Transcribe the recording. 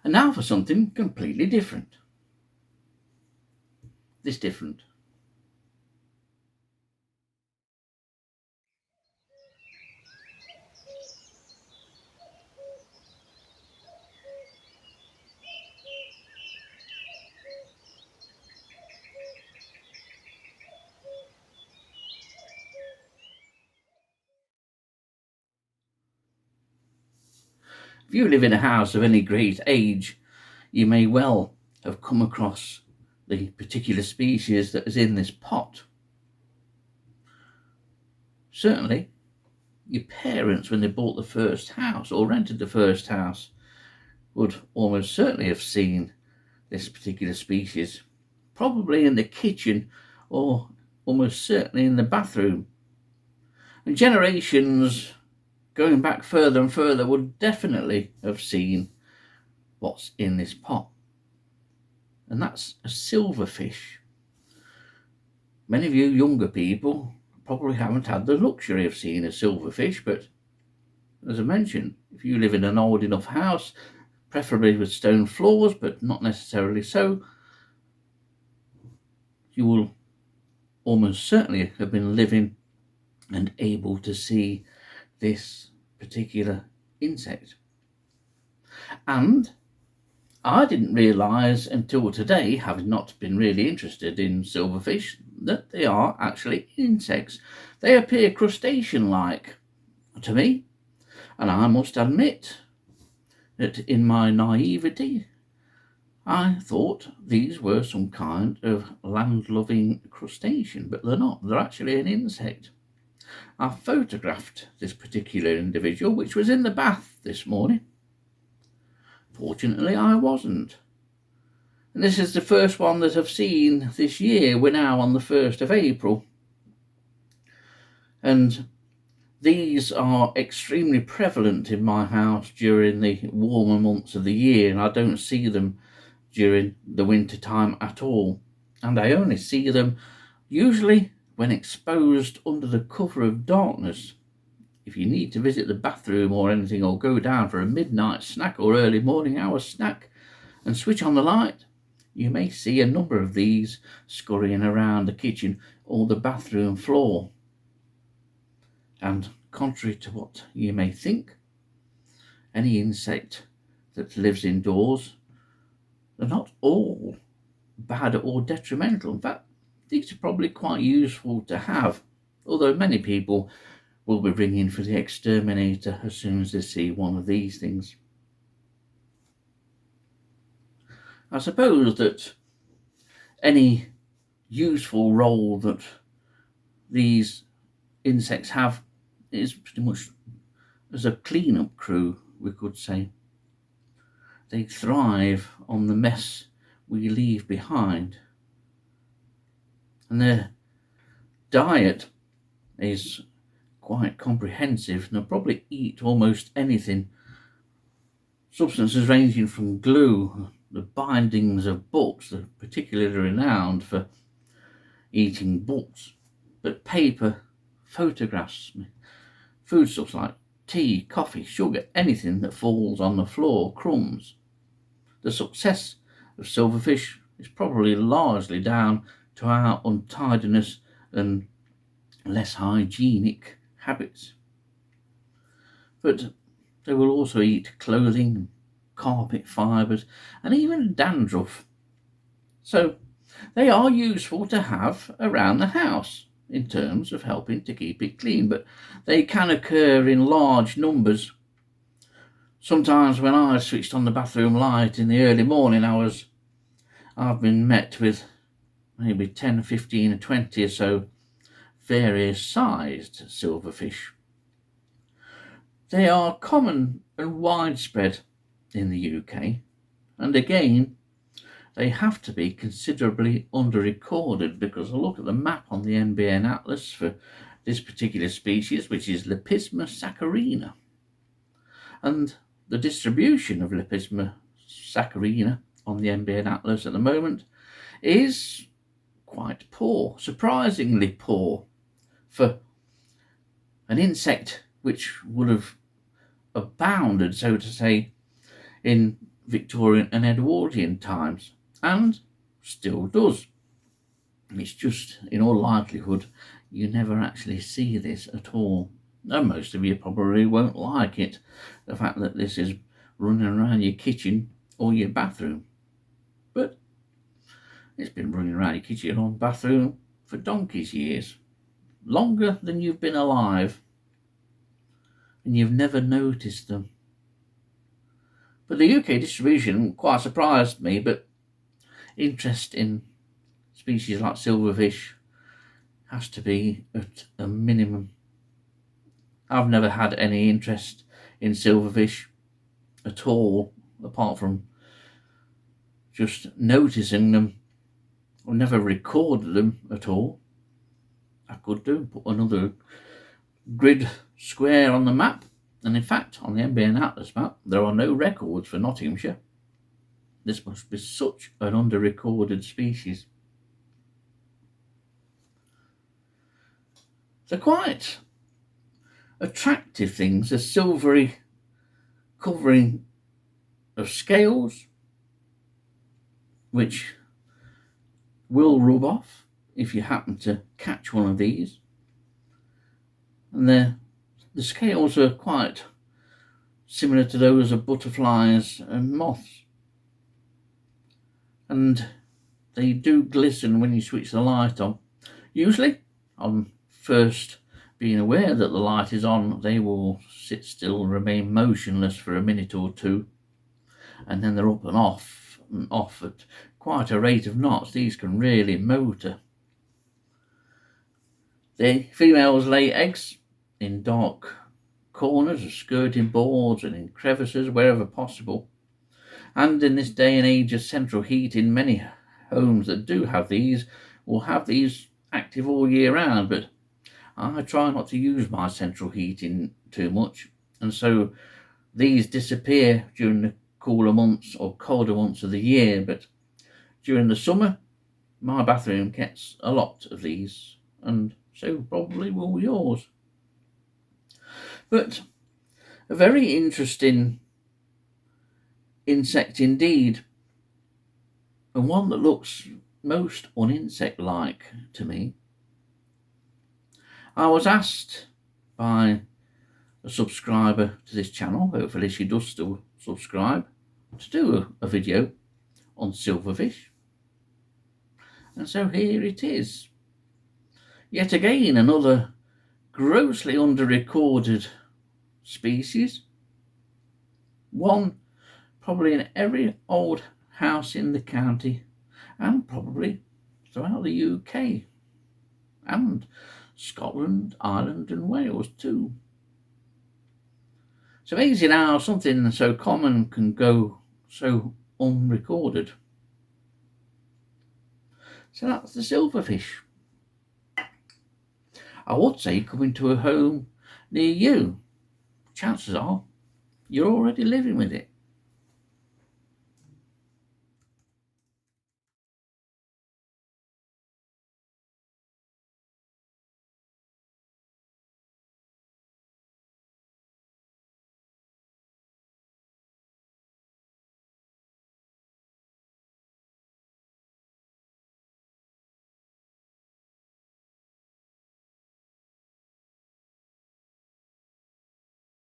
And now for something completely different. This different. If you live in a house of any great age, you may well have come across the particular species that is in this pot. Certainly, your parents, when they bought the first house or rented the first house, would almost certainly have seen this particular species, probably in the kitchen or almost certainly in the bathroom. And generations going back further and further would definitely have seen what's in this pot. And that's a silverfish. Many of you younger people probably haven't had the luxury of seeing a silverfish, but as I mentioned, if you live in an old enough house, preferably with stone floors, but not necessarily so, you will almost certainly have been living and able to see this particular insect. And I didn't realise until today, having not been really interested in silverfish, that they are actually insects. They appear crustacean-like to me, and I must admit that in my naivety, I thought these were some kind of land-loving crustacean, but they're not. They're actually an insect. I photographed this particular individual, which was in the bath this morning. Fortunately, I wasn't. And this is the first one that I've seen this year. We're now on the 1st of April. And these are extremely prevalent in my house during the warmer months of the year, and I don't see them during the winter time at all. And I only see them usually when exposed under the cover of darkness. If you need to visit the bathroom or anything, or go down for a midnight snack or early morning hour snack and switch on the light, you may see a number of these scurrying around the kitchen or the bathroom floor. And contrary to what you may think, any insect that lives indoors, they're not all bad or detrimental. In fact, these are probably quite useful to have, although many people will be ringing for the exterminator as soon as they see one of these things. I suppose that any useful role that these insects have is pretty much as a clean-up crew, we could say. They thrive on the mess we leave behind, and their diet is quite comprehensive. They'll probably eat almost anything. Substances ranging from glue, the bindings of books, they're particularly renowned for eating books, but paper, photographs, foodstuffs like tea, coffee, sugar, anything that falls on the floor, crumbs. The success of silverfish is probably largely down to our untidiness and less hygienic habits. But they will also eat clothing, carpet fibres, and even dandruff. So they are useful to have around the house in terms of helping to keep it clean, but they can occur in large numbers. Sometimes when I switched on the bathroom light in the early morning hours, I've been met with maybe 10, 15 or 20 or so various sized silverfish. They are common and widespread in the UK, and again, they have to be considerably under-recorded, because I look at the map on the NBN Atlas for this particular species, which is Lepisma saccharina, and the distribution of Lepisma saccharina on the NBN Atlas at the moment is quite poor, surprisingly poor, for an insect which would have abounded, so to say, in Victorian and Edwardian times, and still does. It's just, in all likelihood, you never actually see this at all. And most of you probably won't like it, the fact that this is running around your kitchen or your bathroom. But it's been running around your kitchen or bathroom for donkey's years, longer than you've been alive, and you've never noticed them. But the UK distribution quite surprised me, but interest in species like silverfish has to be at a minimum. I've never had any interest in silverfish at all, apart from just noticing them. I've never recorded them at all. I could do, put another grid square on the map, and in fact on the NBN Atlas map there are no records for Nottinghamshire. This must be such an under-recorded species. They're quite attractive things, a silvery covering of scales which will rub off if you happen to catch one of these. And the scales are quite similar to those of butterflies and moths, and they do glisten when you switch the light on. Usually on first being aware that the light is on, they will sit still and remain motionless for a minute or two, and then they're up and off at quite a rate of knots. These can really motor. The females lay eggs in dark corners of skirting boards and in crevices wherever possible. And in this day and age of central heating, many homes that do have these will have these active all year round, but I try not to use my central heating too much, and so these disappear during the cooler months or colder months of the year. But during the summer, my bathroom gets a lot of these, and so probably will yours. But a very interesting insect indeed, and one that looks most un-insect-like to me. I was asked by a subscriber to this channel, hopefully she does still subscribe, to do a video on silverfish, and so here it is. Yet again, another grossly under-recorded species, one probably in every old house in the county and probably throughout the UK and Scotland, Ireland and Wales too. It's amazing how something so common can go so unrecorded. So that's the silverfish. I would say coming to a home near you. Chances are you're already living with it.